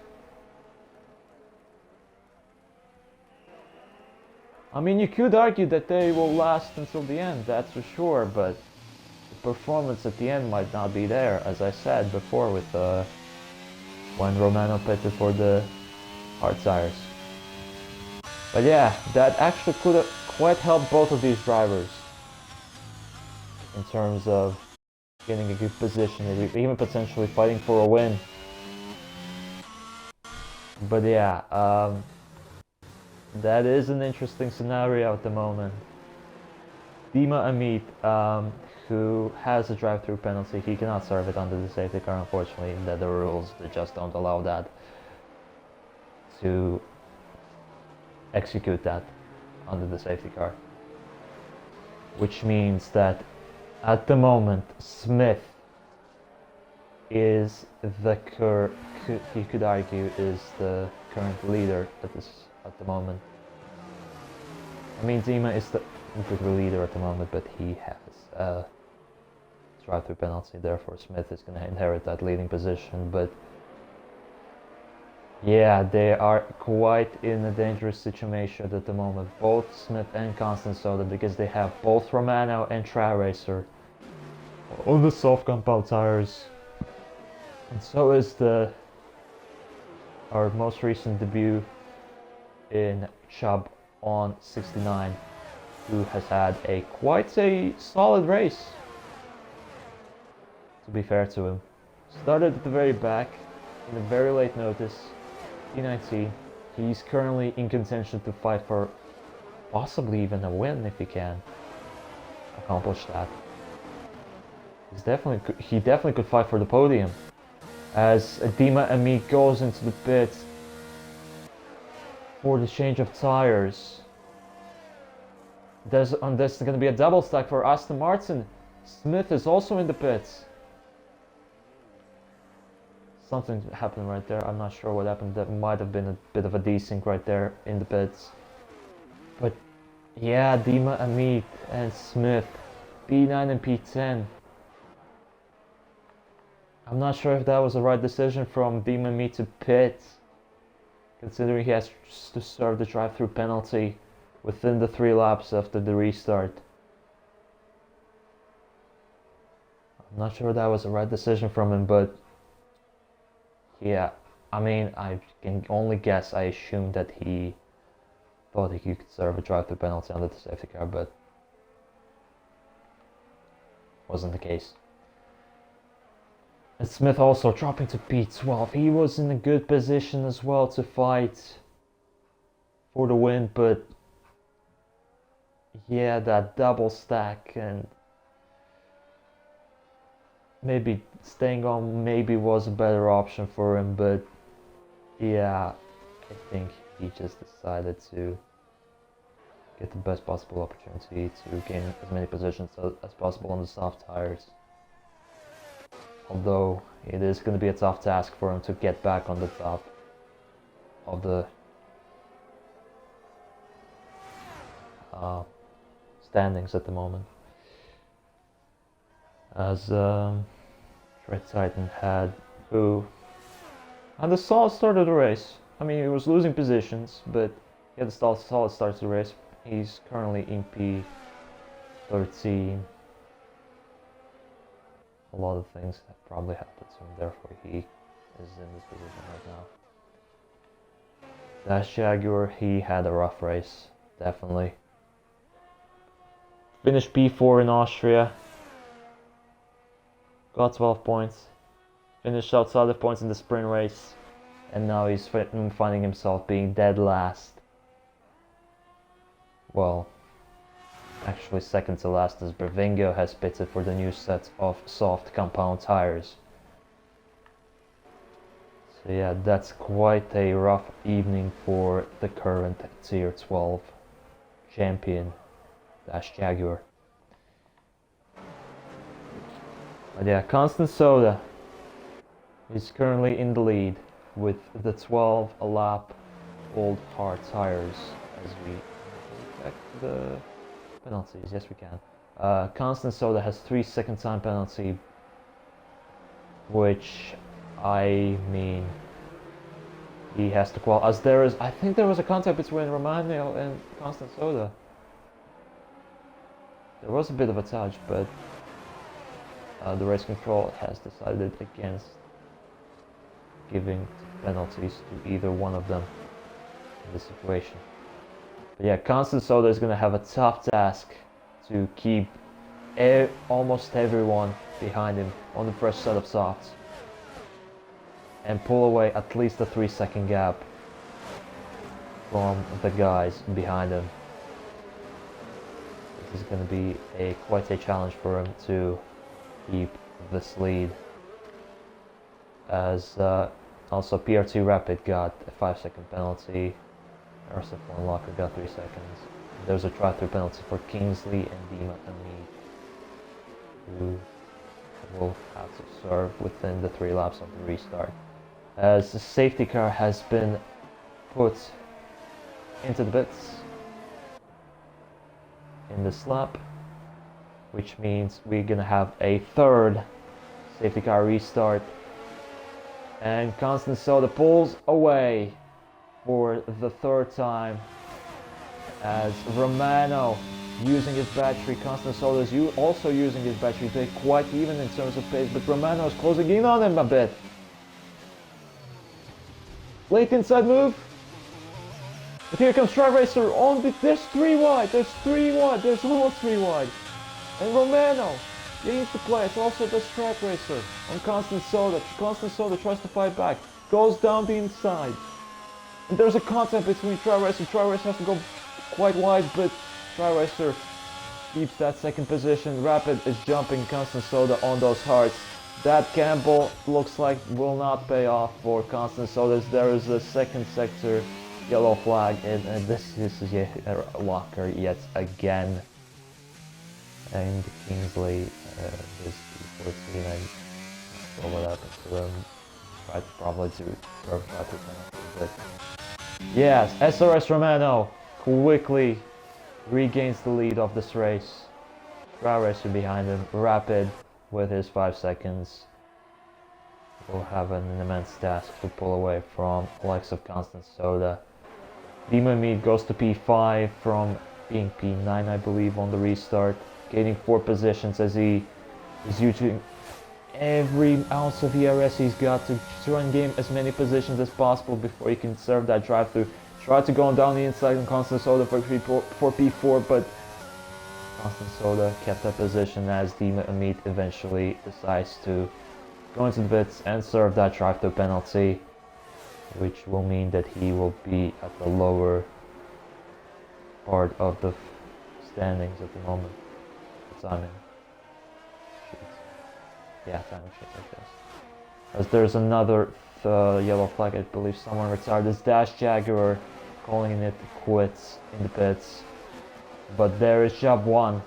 I mean, you could argue that they will last until the end, that's for sure, but the performance at the end might not be there, as I said before with when Romano pitted for the hard tires. But yeah, that actually could have quite helped both of these drivers in terms of getting a good position, even potentially fighting for a win. But yeah, that is an interesting scenario at the moment. Dima Amit, who has a drive-through penalty, he cannot serve it under the safety car, unfortunately. The rules, they just don't allow that to execute that under the safety car. Which means that at the moment, Smith is he could argue, is the current leader at the moment. I mean, Dima is the leader at the moment, but he has a drive-through penalty, therefore Smith is going to inherit that leading position. But yeah, they are quite in a dangerous situation at the moment, both Smith and Constant Soda, because they have both Romano and Dry Racer on the soft compound tires. And so is our most recent debut in Chubb on 69, who has had quite a solid race, to be fair to him. Started at the very back in a very late notice, P19. He's currently in contention to fight for possibly even a win if he can accomplish that. He definitely could fight for the podium. As Dima Amit goes into the pit for the change of tires. There's going to be a double stack for Aston Martin. Smith is also in the pits. Something happened right there. I'm not sure what happened. That might have been a bit of a desync right there in the pits. But yeah, Dima Amit and Smith, P9 and P10. I'm not sure if that was the right decision from Dima Amit to pit, considering he has to serve the drive-through penalty within the 3 laps after the restart. I'm not sure that was the right decision from him, but yeah, I mean, I can only guess. I assume that he thought he could serve a drive-through penalty under the safety car, but wasn't the case. And Smith also dropping to P12. He was in a good position as well to fight for the win, but yeah, that double stack and maybe staying on maybe was a better option for him, but yeah, I think he just decided to get the best possible opportunity to gain as many positions as possible on the soft tires. Although it is going to be a tough task for him to get back on the top of the standings at the moment. As Red Titan who had a solid start of the race. I mean, he was losing positions, but he had a solid start to the race. He's currently in P13. A lot of things have probably happened to him, therefore he is in this position right now. Dash Jaguar, he had a rough race, definitely. Finished P4 in Austria. Got 12 points. Finished outside of points in the sprint race. And now he's finding himself being dead last. Well, actually second to last, as Bervingo has pitted for the new set of soft compound tires. So yeah, that's quite a rough evening for the current Tier 12 champion, Dash Jaguar. But yeah, Constant Soda is currently in the lead with the 12 lap old hard tires. As we check the penalties, yes we can. Constant Soda has 3 second time penalty which I mean he has to qualify. As there is, I think there was a contact between Romano and Constant Soda. There was a bit of a touch, but the race control has decided against giving penalties to either one of them in this situation. But yeah, Constant Soda is going to have a tough task to keep almost everyone behind him on the fresh set of softs and pull away at least a 3-second gap from the guys behind him. This is going to be quite a challenge for him to keep this lead, as also PR2 Rapid got a 5-second penalty. RSF1 Locker got 3 seconds. There's a drive-through penalty for Kingsley and Dima Amit, who will have to serve within the 3 laps of the restart. As the safety car has been put into the bits in this lap, which means we're gonna have a third safety car restart, and Constant Soda pulls away for the third time as Romano using his battery. Constant Soda is also using his battery. They're quite even in terms of pace, but Romano is closing in on him a bit. Late inside move. But here comes Tri Racer on the. There's 3 wide. There's 3 wide. There's almost 3 wide. And Romano gains the place. Also does Track Racer on Constant Soda. Constant Soda tries to fight back. Goes down the inside. And there's a contact between Tri Racer. Tri Racer has to go quite wide, but Tri Racer keeps that second position. Rapid is jumping Constant Soda on those hearts. That gamble looks like will not pay off for Constant Soda. There is a second sector yellow flag, and this is a locker yet again. And Kingsley is 14, and not sure what happened to him. Tried probably to serve that penalty, but yes, SRS Romano quickly regains the lead of this race. Tri Racer behind him, Rapid with his 5 seconds will have an immense task to pull away from the likes of Constant Soda. Demon Meat goes to P5 from being P9, I believe, on the restart, gaining 4 positions as he is using every ounce of ERS he's got to try and gain as many positions as possible before he can serve that drive-through. Tried to go down the inside on Constant Soda for P4, but Constant Soda kept that position as Dima Amit eventually decides to go into the bits and serve that drive-through penalty, which will mean that he will be at the lower part of the standings at the moment. The timing sheet. Yeah, timing sheet, I guess. As there's another yellow flag, I believe someone retired. This Dash Jaguar calling it quits in the pits. But there is Job 1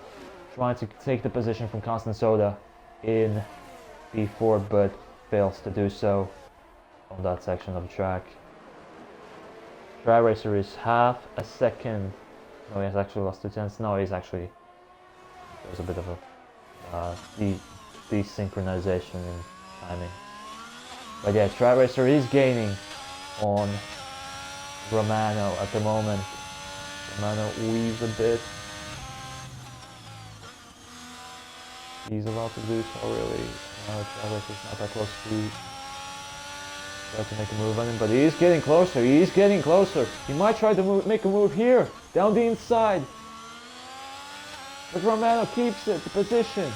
trying to take the position from Constant Soda in P4, but fails to do so on that section of the track. Tri Racer is half a second. No, he has actually lost 2 tenths. No, he's actually. There's a bit of a desynchronization in timing. But yeah, Tri Racer is gaining on Romano at the moment. Romano weaves a bit. He's about to do so, really. Tri Racer's not that close to try to make a move on him, but he's getting closer. He's getting closer. He might try to make a move here, down the inside. But Romano keeps it, the position.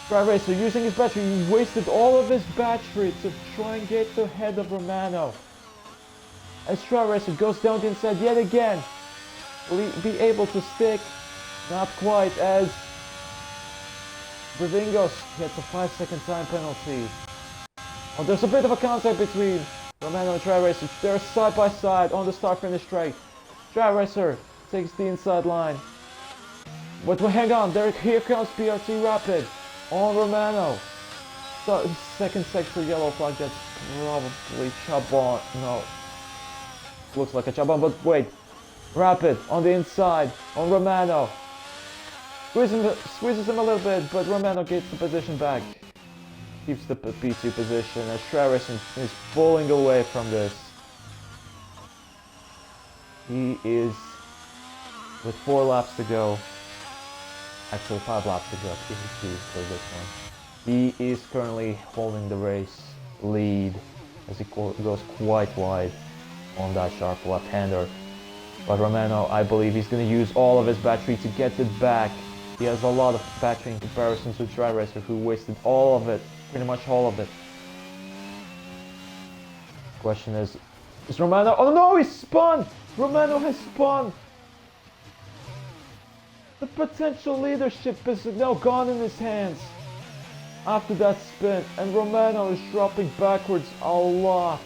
Tri Racer using his battery. He wasted all of his battery to try and get the head of Romano. As Tri Racer goes down the inside yet again. Will he be able to stick? Not quite, as Brevingos gets a 5-second time penalty. Oh, there's a bit of a contact between Romano and Tri Racer. They're side by side on the start-finish straight. Tri Racer takes the inside line. But hang on, here comes PRT Rapid on Romano. So, second sector yellow flag, that's probably Chabon. No, looks like a Chabon, but wait. Rapid on the inside on Romano. Squeezes him a little bit, but Romano gets the position back. keeps the P2 position as Travis is pulling away from this. He is, with 4 laps to go, actually 5 laps to go, P2 for this one. He is currently holding the race lead as he goes quite wide on that sharp left-hander. But Romano, I believe he's going to use all of his battery to get it back. He has a lot of battery in comparison to Dry Racer, who wasted all of it, pretty much all of it. Question is Romano? Oh no, he spun! Romano has spun! The potential leadership is now gone in his hands after that spin, and Romano is dropping backwards a lot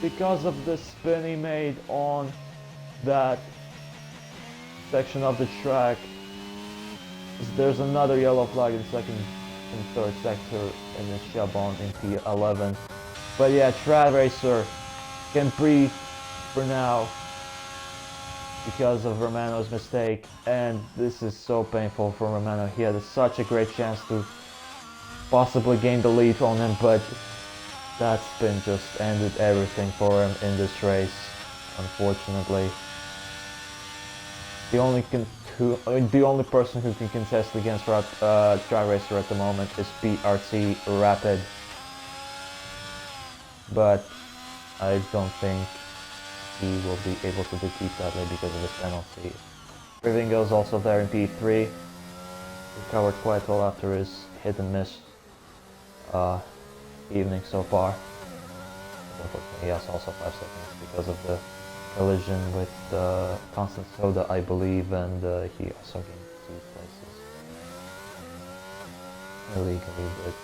because of the spin he made on that section of the track. There's another yellow flag in second and third sector, and it's Chabon in P11. But yeah, Trad Racer can breathe for now because of Romano's mistake, and this is so painful for Romano. He had such a great chance to possibly gain the lead on him, but that spin just ended everything for him in this race, unfortunately. The only person who can contest against Dry Racer at the moment is BRT Rapid, but I don't think he will be able to defeat Dudley because of his penalty. Rivingo is also there in P3. Recovered quite well after his hit and miss evening so far. Unfortunately, he has also 5 seconds because of the collision with Constant Soda, I believe, and he also gained 2 places illegally, but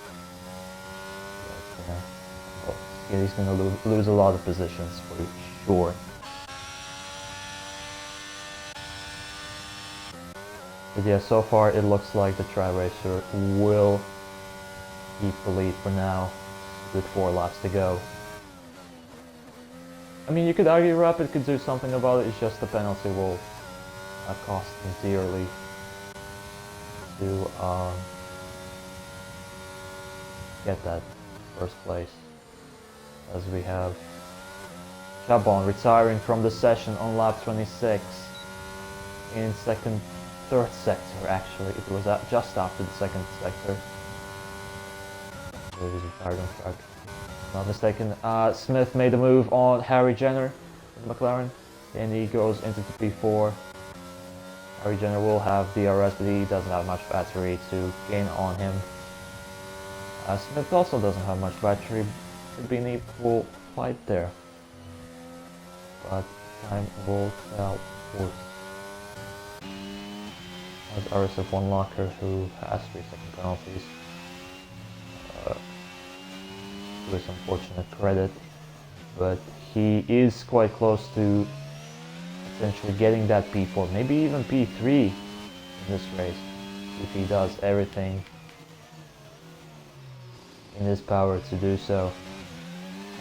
yeah, he's going to lose a lot of positions for sure. But yeah, so far it looks like the Tri Racer will keep the lead for now with 4 laps to go. I mean, you could argue Rapid could do something about it, it's just the penalty will cost him dearly to get that first place. As we have Chabon retiring from the session on lap 26 in third sector actually. It was just after the second sector. So he's retired on track. Not mistaken. Smith made a move on Harry Jenner in McLaren, and he goes into the P4. Harry Jenner will have DRS, but he doesn't have much battery to gain on him. Smith also doesn't have much battery. Could be an equal fight there, but time will tell, of course. As RSF1 Locker, who has 3 second penalties. To his unfortunate credit, but he is quite close to essentially getting that P4, maybe even P3 in this race, if he does everything in his power to do so.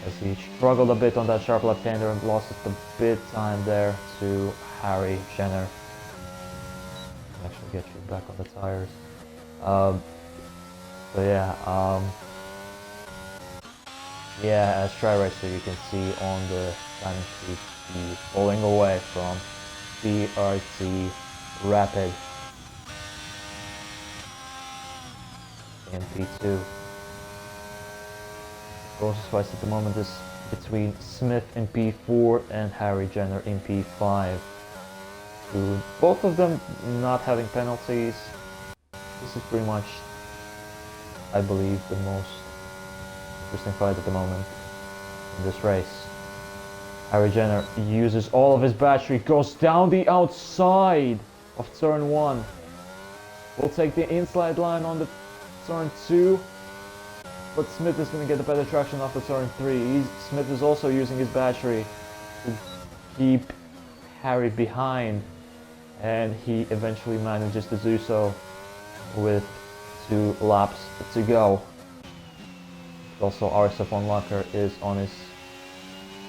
As he struggled a bit on that sharp left-hander and lost a bit time there to Harry Jenner. Actually get you back on the tires. So yeah, yeah, as Tri Racer, you can see on the timing sheet, he's pulling away from BRT Rapid in P2. Closest fight at the moment is between Smith in P4 and Harry Jenner in P5. Both of them not having penalties. This is pretty much, I believe, the most interesting fight at the moment in this race. Harry Jenner uses all of his battery, goes down the outside of turn 1. Will take the inside line on the turn 2, but Smith is going to get the better traction off the turn 3. Smith is also using his battery to keep Harry behind, and he eventually manages to do so with 2 laps to go. Also, RSF1 Locker is on his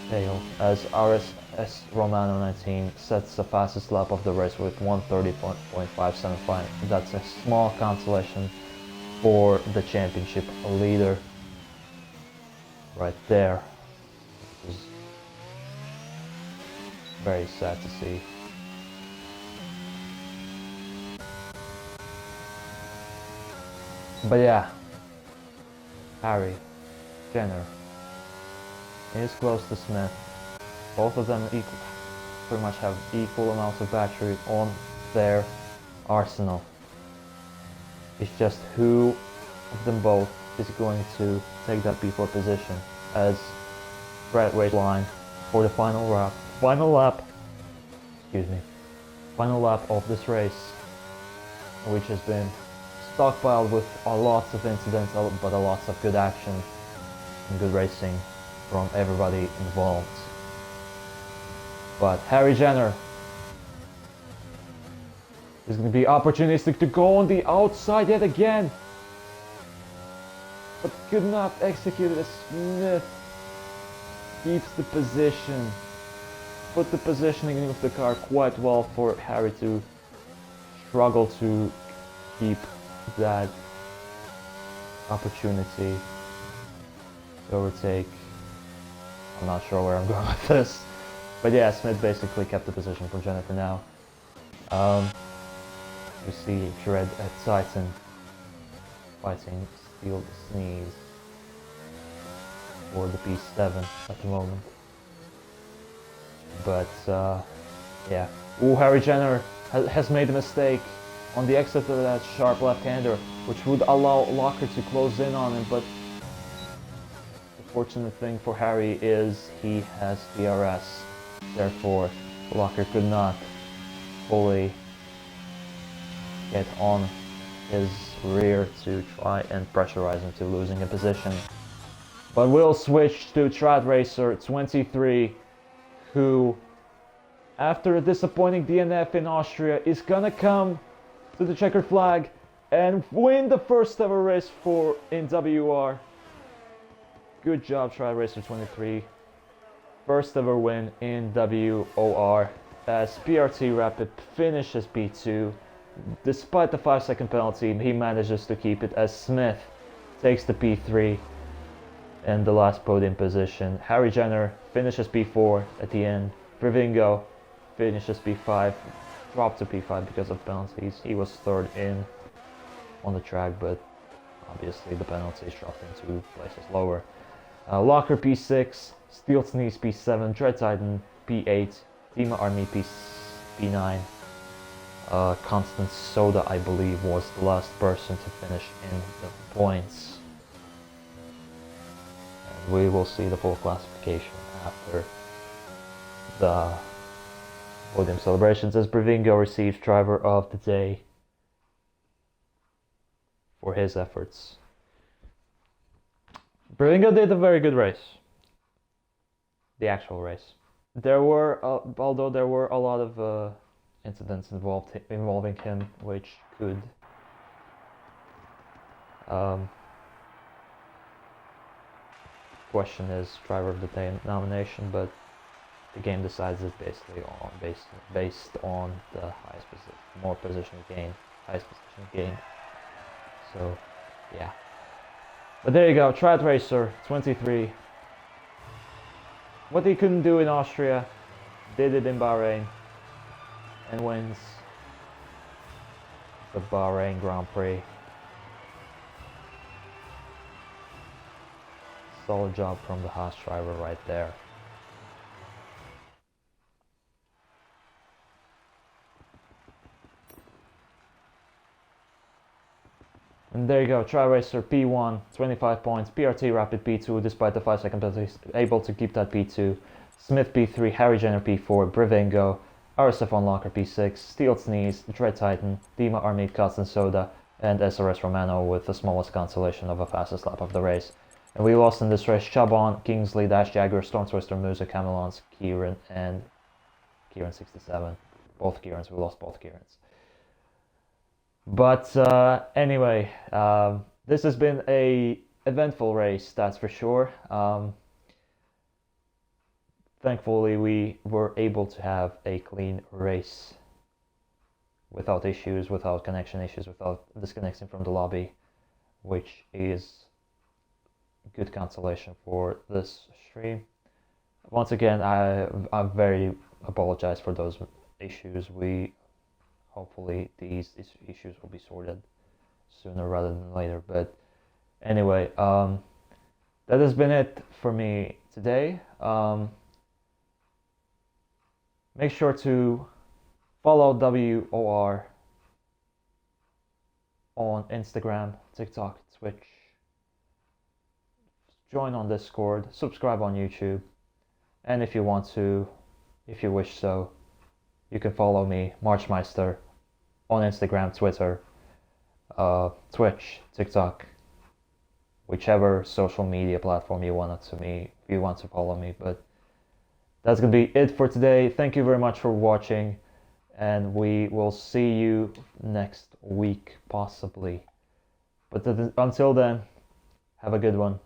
tail as RSS Romano 19 sets the fastest lap of the race with 1:30.575. That's a small consolation for the championship leader. right there, which is very sad to see. But yeah, Harry, Jenner is close to Smith. Both of them pretty much have equal amounts of battery on their arsenal. It's just who of them both is going to take that P4 position as Brett waits line for the final lap of this race, which has been stockpiled with lots of incidents, but lots of good action and good racing from everybody involved. But Harry Jenner is going to be opportunistic to go on the outside yet again, but could not execute it as Smith keeps the position. Put the positioning of the car quite well for Harry to struggle to keep that opportunity to overtake. I'm not sure where I'm going with this, but yeah, Smith basically kept the position for Jenner for now. You see Dread at Titan fighting Steel Sneeze for the P7 at the moment. But yeah, Harry Jenner has made a mistake on the exit of that sharp left-hander, which would allow Locker to close in on him, but the fortunate thing for Harry is he has DRS, therefore Locker could not fully get on his rear to try and pressurize him to losing a position. But we'll switch to Trad Racer 23, who, after a disappointing DNF in Austria, is gonna come to the checkered flag and win the first ever race in WOR. Good job, Trad Racer 23. First ever win in WOR as PRT Rapid finishes P2. Despite the 5-second penalty, he manages to keep it as Smith takes the P3 and the last podium position. Harry Jenner finishes P4 at the end. Brivingo finishes P5, dropped to P5 because of penalties. He was third in on the track, but obviously the penalties dropped him 2 places lower. Locker P6, Steel Sneeze P7, Dread Titan P8, Dima Army P9. Constant Soda, I believe, was the last person to finish in the points. And we will see the full classification after the podium celebrations as Brivingo receives Driver of the Day for his efforts. Brivingo did a very good race. The actual race. There were, although there were a lot of incidents involving him, which could question his Driver of the Day nomination, but the game decides it basically based on the highest position gain. So yeah, but there you go, Trad Racer 23. What he couldn't do in Austria, did it in Bahrain, and wins the Bahrain Grand Prix. Solid job from the Haas driver right there. And there you go, Trad Racer P1, 25 points, PRT Rapid P2 despite the 5-second penalty, able to keep that P2. Smith P3, Harry Jenner P4, Brivingo, RSF on Locker P6, Steel Sneeze, Dread Titan, Dima Armid Constant Soda, and SRS Romano with the smallest consolation of a fastest lap of the race. And we lost in this race Chabon, Kingsley, Dash Jagger, Storm Twister, Musa, Camelons, Kieran, and Kieran 67. Both Kierans, we lost both Kierans. But anyway, this has been a eventful race, that's for sure. Thankfully, we were able to have a clean race without issues, without connection issues, without disconnecting from the lobby, which is good cancellation for this stream. Once again, I very apologize for those issues. Hopefully these issues will be sorted sooner rather than later. But anyway, that has been it for me today. Make sure to follow WOR on Instagram, TikTok, Twitch. Join on Discord, subscribe on YouTube, and if you wish so, you can follow me, Marchmeister, on Instagram, Twitter, Twitch, TikTok, whichever social media platform you want to follow me. But that's gonna be it for today. Thank you very much for watching, and we will see you next week, possibly. But until then, have a good one.